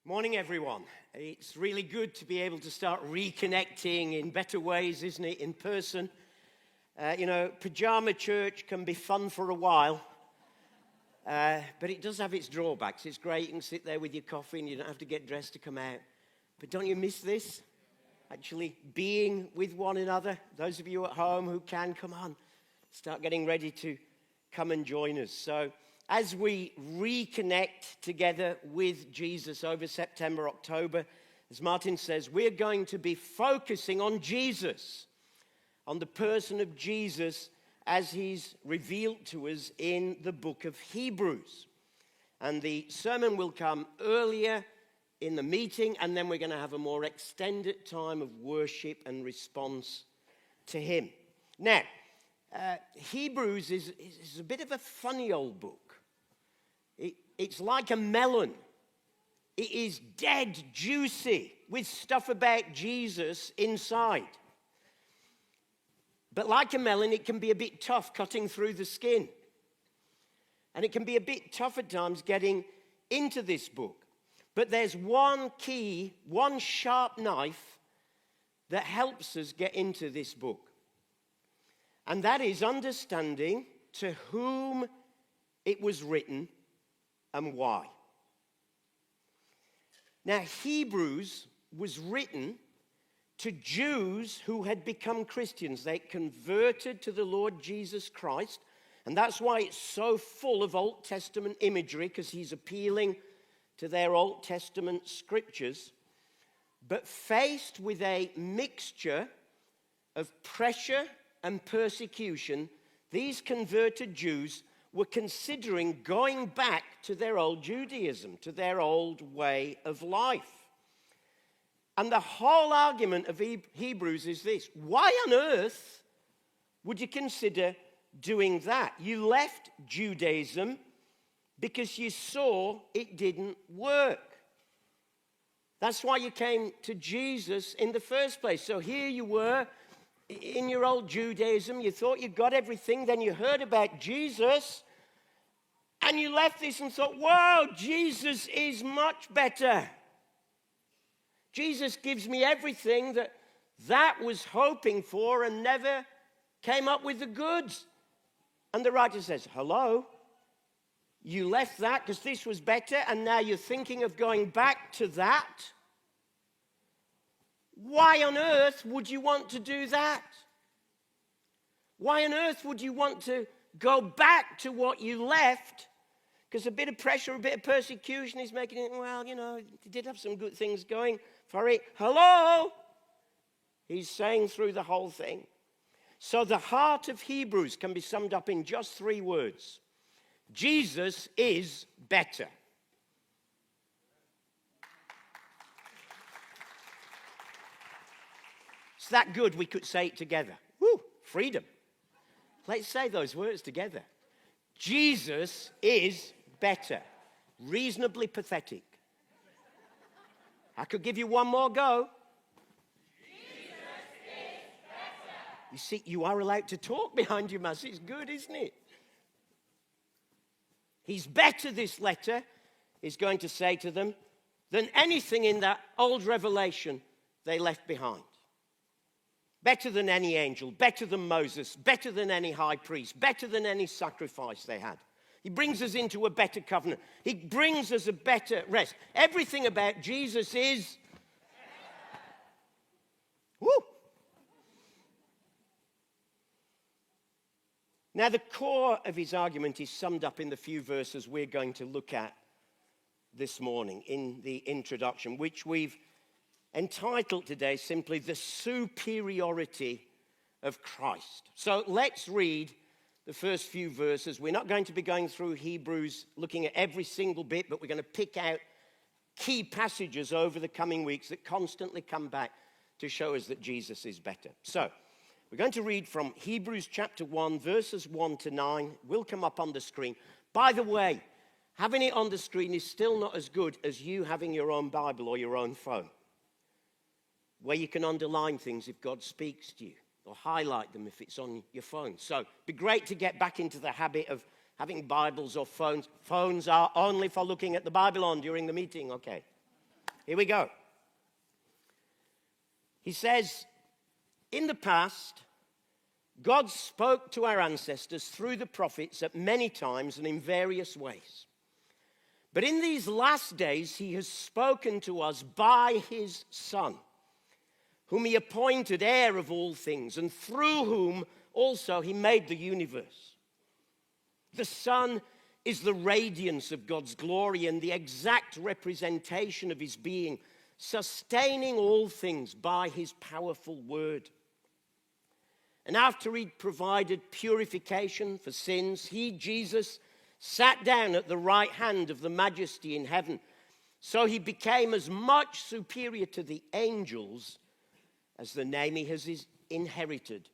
Morning, everyone. It's really good to be able to start reconnecting in better ways, isn't it, in person. Pajama church can be fun for a while, but it does have its drawbacks. It's great, you can sit there with your coffee and you don't have to get dressed to come out. But don't you miss this? Actually being with one another. Those of you at home who can, come on, start getting ready to come and join us. So as we reconnect together with Jesus over September, October, as Martin says, we're going to be focusing on Jesus, on the person of Jesus as he's revealed to us in the book of Hebrews. And the sermon will come earlier in the meeting, and then we're going to have a more extended time of worship and response to him. Now, Hebrews is a bit of a funny old book. It's like a melon. It is dead juicy with stuff about Jesus inside. But like a melon, it can be a bit tough cutting through the skin. And it can be a bit tough at times getting into this book. But there's one key, one sharp knife that helps us get into this book. And that is understanding to whom it was written and why. Now, Hebrews was written to Jews who had become Christians. They converted to the Lord Jesus Christ, and that's why it's so full of Old Testament imagery, because he's appealing to their Old Testament scriptures. But faced with a mixture of pressure and persecution, these converted Jews were considering going back to their old Judaism, to their old way of life. And the whole argument of Hebrews is this: why on earth would you consider doing that? You left Judaism because you saw it didn't work. That's why you came to Jesus in the first place. So here you were in your old Judaism, you thought you got everything, then you heard about Jesus, and you left this and thought, wow, Jesus is much better. Jesus gives me everything that was hoping for and never came up with the goods. And the writer says, hello, you left that because this was better, and now you're thinking of going back to that? Why on earth would you want to do that? Why on earth would you want to go back to what you left? Because a bit of pressure, a bit of persecution is making it, well, he did have some good things going for it. Hello? He's saying through the whole thing. So the heart of Hebrews can be summed up in just 3 words. Jesus is better. It's that good we could say it together. Woo, freedom. Let's say those words together. Jesus is better. Reasonably pathetic. I could give you one more go. Jesus is better. You see, you are allowed to talk behind your mask. It's good, isn't it? He's better, this letter is going to say to them, than anything in that old revelation they left behind. Better than any angel, better than Moses, better than any high priest, better than any sacrifice they had. He brings us into a better covenant. He brings us a better rest. Everything about Jesus is... Woo! Now, the core of his argument is summed up in the few verses we're going to look at this morning in the introduction, which we've entitled today simply The Superiority of Christ. So let's read the first few verses. We're not going to be going through Hebrews looking at every single bit, but we're going to pick out key passages over the coming weeks that constantly come back to show us that Jesus is better. So we're going to read from Hebrews chapter 1, verses 1 to 9. Will come up on the screen. By the way, having it on the screen is still not as good as you having your own Bible or your own phone, where you can underline things if God speaks to you, or highlight them if it's on your phone. So it'd be great to get back into the habit of having Bibles or phones. Phones are only for looking at the Bible on during the meeting, okay? Here we go. He says, in the past, God spoke to our ancestors through the prophets at many times and in various ways. But in these last days, he has spoken to us by his Son, whom he appointed heir of all things, and through whom also he made the universe. The Son is the radiance of God's glory and the exact representation of his being, sustaining all things by his powerful word. And after he'd provided purification for sins, he, Jesus, sat down at the right hand of the Majesty in heaven. So he became as much superior to the angels as the name he has inherited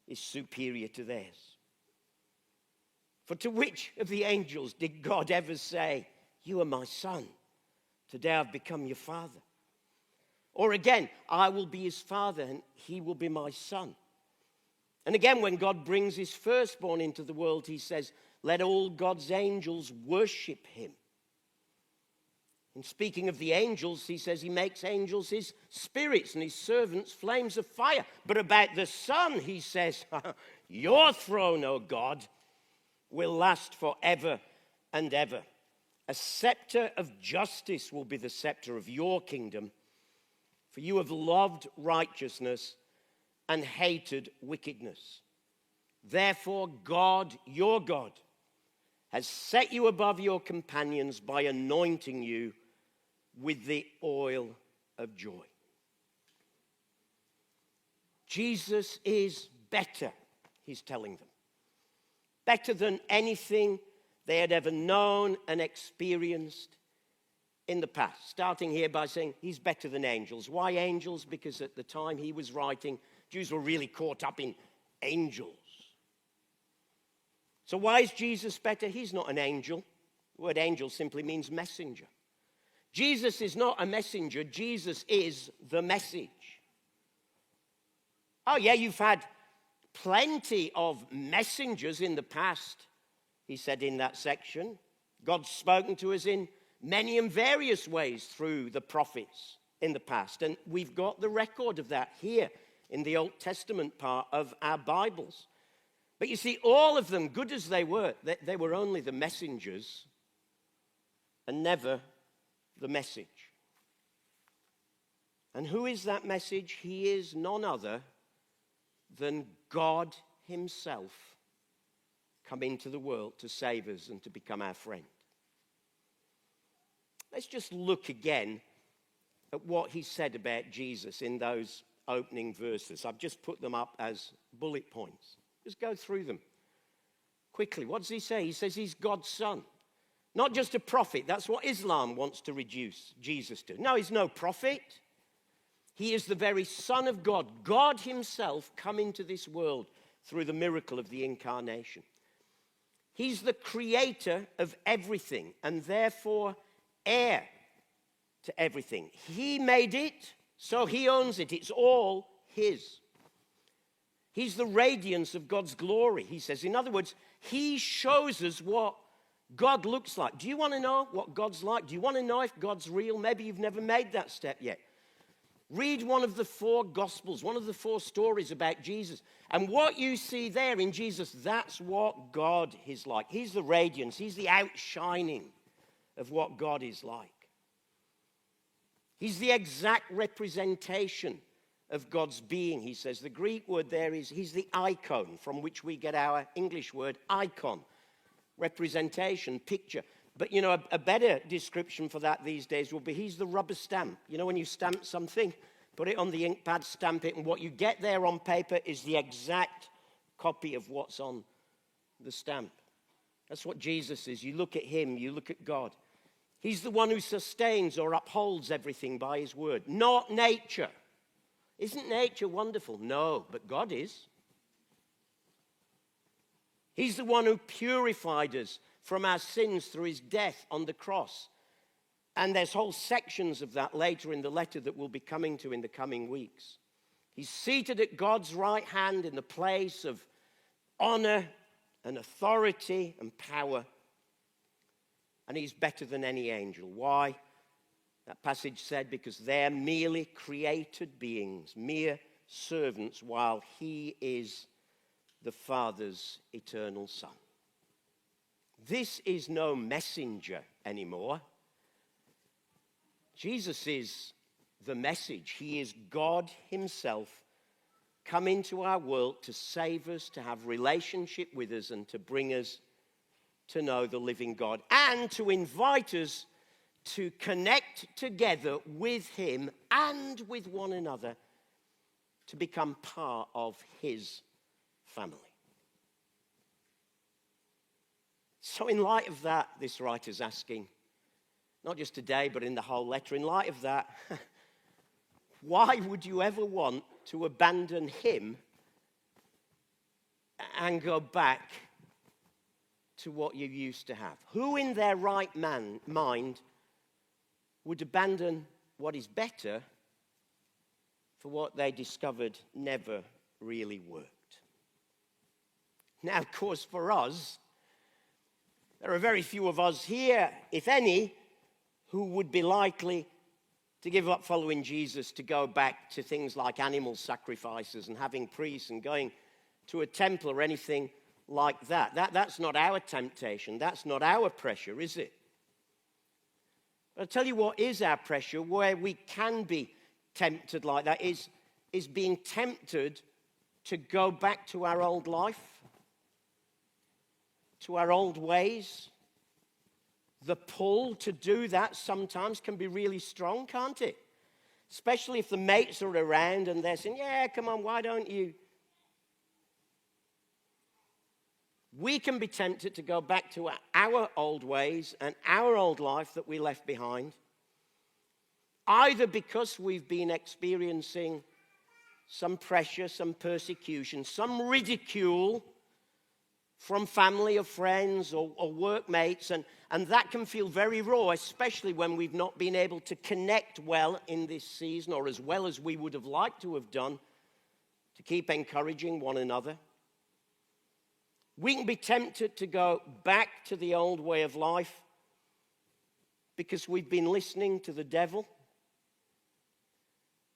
is superior to theirs. For to which of the angels did God ever say, "You are my son, today I've become your father"? Or again, "I will be his father and he will be my son"? And again, when God brings his firstborn into the world, he says, "Let all God's angels worship him." And speaking of the angels, he says he makes angels his spirits and his servants flames of fire. But about the Son, he says, "Your throne, O God, will last forever and ever. A scepter of justice will be the scepter of your kingdom, for you have loved righteousness and hated wickedness. Therefore, God, your God, has set you above your companions by anointing you with the oil of joy." Jesus is better, he's telling them. Better than anything they had ever known and experienced in the past. Starting here by saying he's better than angels. Why angels? Because at the time he was writing, Jews were really caught up in angels. So why is Jesus better? He's not an angel. The word angel simply means messenger. Jesus is not a messenger. Jesus is the message. Oh yeah, you've had plenty of messengers in the past, he said in that section. God's spoken to us in many and various ways through the prophets in the past. And we've got the record of that here in the Old Testament part of our Bibles. But you see, all of them, good as they were only the messengers and never the message. And who is that message? He is none other than God himself come into the world to save us and to become our friend. Let's just look again at what he said about Jesus in those opening verses. I've just put them up as bullet points. Just go through them quickly. What does he say? He says he's God's son. Not just a prophet. That's what Islam wants to reduce Jesus to. No, he's no prophet. He is the very Son of God. God himself come into this world through the miracle of the incarnation. He's the creator of everything and therefore heir to everything. He made it, so he owns it. It's all his. He's the radiance of God's glory, he says. In other words, he shows us what God looks like. Do you want to know what God's like? Do you want to know if God's real? Maybe you've never made that step yet. Read one of the 4 Gospels, one of the 4 stories about Jesus. And what you see there in Jesus, that's what God is like. He's the radiance. He's the outshining of what God is like. He's the exact representation of God's being, he says. The Greek word there is, he's the icon from which we get our English word icon. Representation, picture. But, you know, a better description for that these days will be he's the rubber stamp. You know, when you stamp something, put it on the ink pad, stamp it, and what you get there on paper is the exact copy of what's on the stamp. That's what Jesus is. You look at him, you look at God. He's the one who sustains or upholds everything by his word, not nature. Isn't nature wonderful? No, but God is. He's the one who purified us from our sins through his death on the cross. And there's whole sections of that later in the letter that we'll be coming to in the coming weeks. He's seated at God's right hand in the place of honor and authority and power. And he's better than any angel. Why? That passage said, because they're merely created beings, mere servants, while he is the Father's eternal Son. This is no messenger anymore. Jesus is the message. He is God himself come into our world to save us, to have relationship with us, and to bring us to know the living God, and to invite us to connect together with him and with one another to become part of his family. So in light of that, this writer's asking, not just today, but in the whole letter, in light of that, why would you ever want to abandon him and go back to what you used to have? Who in their right mind would abandon what is better for what they discovered never really worked? Now, of course, for us, there are very few of us here, if any, who would be likely to give up following Jesus to go back to things like animal sacrifices and having priests and going to a temple or anything like that. That's not our temptation. That's not our pressure, is it? But I'll tell you what is our pressure, where we can be tempted like that, is being tempted to go back to our old life, to our old ways. The pull to do that sometimes can be really strong, can't it? Especially if the mates are around and they're saying, yeah, come on, why don't you? We can be tempted to go back to our old ways and our old life that we left behind, either because we've been experiencing some pressure, some persecution, some ridicule from family or friends or workmates, and that can feel very raw, especially when we've not been able to connect well in this season, or as well as we would have liked to have done, to keep encouraging one another. We can be tempted to go back to the old way of life because we've been listening to the devil.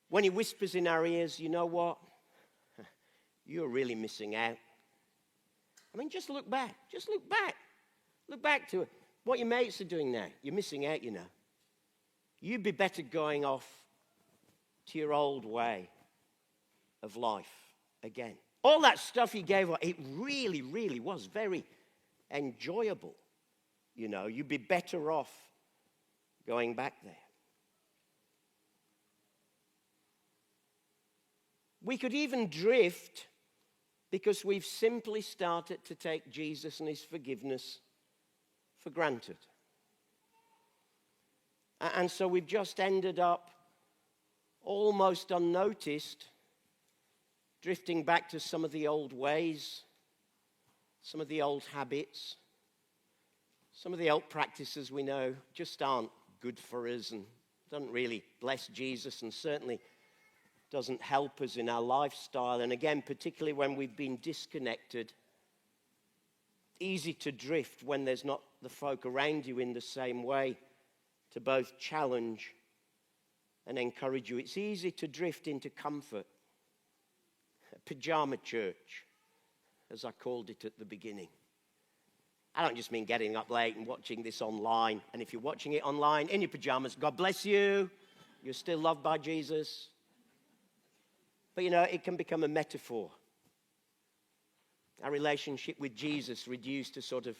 When he whispers in our ears, you know what? You're really missing out. I mean, just look back. Just look back. Look back to what your mates are doing now. You're missing out, you know. You'd be better going off to your old way of life again. All that stuff he gave, it really, really was very enjoyable. You know, you'd be better off going back there. We could even drift because we've simply started to take Jesus and his forgiveness for granted. And so we've just ended up almost unnoticed, drifting back to some of the old ways, some of the old habits, some of the old practices we know just aren't good for us and don't really bless Jesus, and certainly doesn't help us in our lifestyle. And again, particularly when we've been disconnected, easy to drift when there's not the folk around you in the same way to both challenge and encourage you. It's easy to drift into comfort. A pajama church, as I called it at the beginning. I don't just mean getting up late and watching this online. And if you're watching it online in your pajamas, God bless you. You're still loved by Jesus. But you know, it can become a metaphor. Our relationship with Jesus reduced to sort of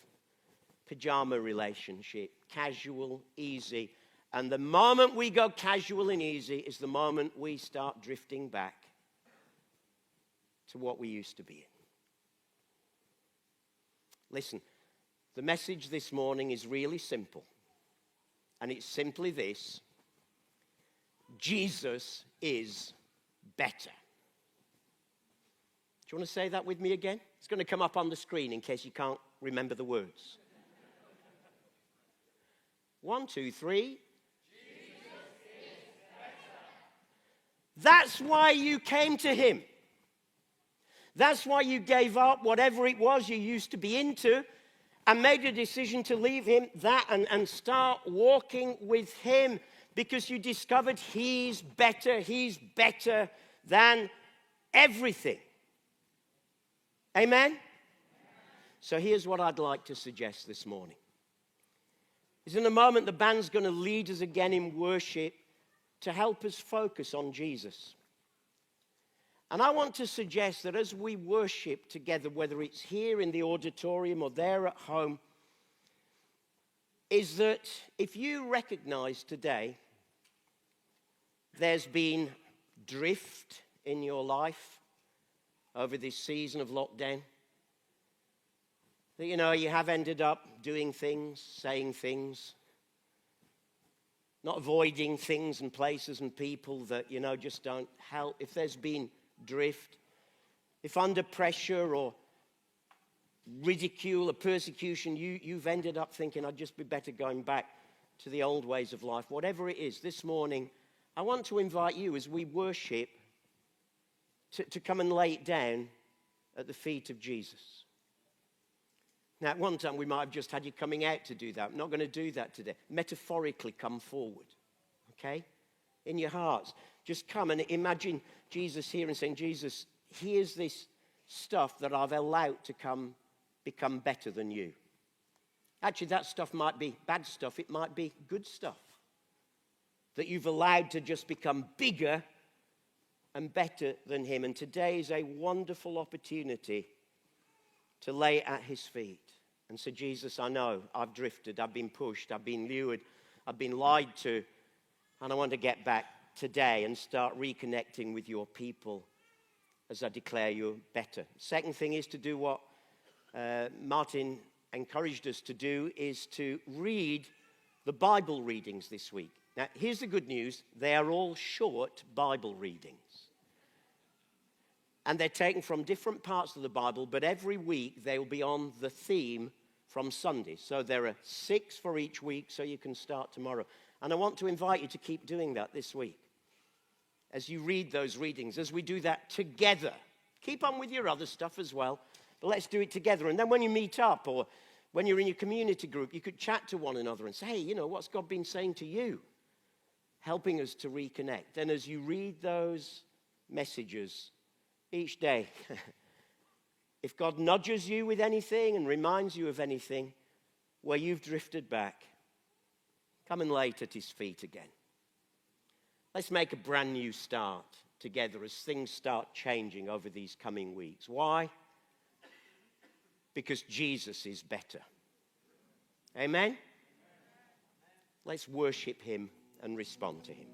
pajama relationship, casual, easy. And the moment we go casual and easy is the moment we start drifting back to what we used to be in. Listen, the message this morning is really simple. And it's simply this: Jesus is better. Do you want to say that with me again? It's going to come up on the screen in case you can't remember the words. 1, 2, 3. Jesus is better. That's why you came to him. That's why you gave up whatever it was you used to be into and made a decision to leave him and start walking with him. because you discovered He's better than everything. Amen? So here's what I'd like to suggest this morning. Is in a moment the band's going to lead us again in worship to help us focus on Jesus. And I want to suggest that as we worship together, whether it's here in the auditorium or there at home, is that if you recognize today there's been drift in your life over this season of lockdown, that you have ended up doing things, saying things, not avoiding things and places and people that just don't help. If there's been drift, if under pressure or ridicule or persecution you've ended up thinking I'd just be better going back to the old ways of life, whatever it is, this morning I want to invite you as we worship to come and lay it down at the feet of Jesus. Now, at one time we might have just had you coming out to do that. I'm not going to do that today. Metaphorically come forward, okay? In your hearts. Just come and imagine Jesus here and saying, Jesus, here's this stuff that I've allowed to become better than you. Actually, that stuff might be bad stuff. It might be good stuff that you've allowed to just become bigger and better than him. And today is a wonderful opportunity to lay it at his feet and say, Jesus, I know I've drifted, I've been pushed, I've been lured, I've been lied to, and I want to get back today and start reconnecting with your people as I declare you better. Second thing is to do what Martin encouraged us to do, is to read the Bible readings this week. Now, here's the good news. They are all short Bible readings. And they're taken from different parts of the Bible, but every week they will be on the theme from Sunday. So there are 6 for each week, so you can start tomorrow. And I want to invite you to keep doing that this week. As you read those readings, as we do that together. Keep on with your other stuff as well, but let's do it together. And then when you meet up or when you're in your community group, you could chat to one another and say, hey, what's God been saying to you? Helping us to reconnect. And as you read those messages each day, if God nudges you with anything and reminds you of anything where you've drifted back, come and lay it at his feet again. Let's make a brand new start together as things start changing over these coming weeks. Why? Because Jesus is better. Amen? Let's worship him and respond to him.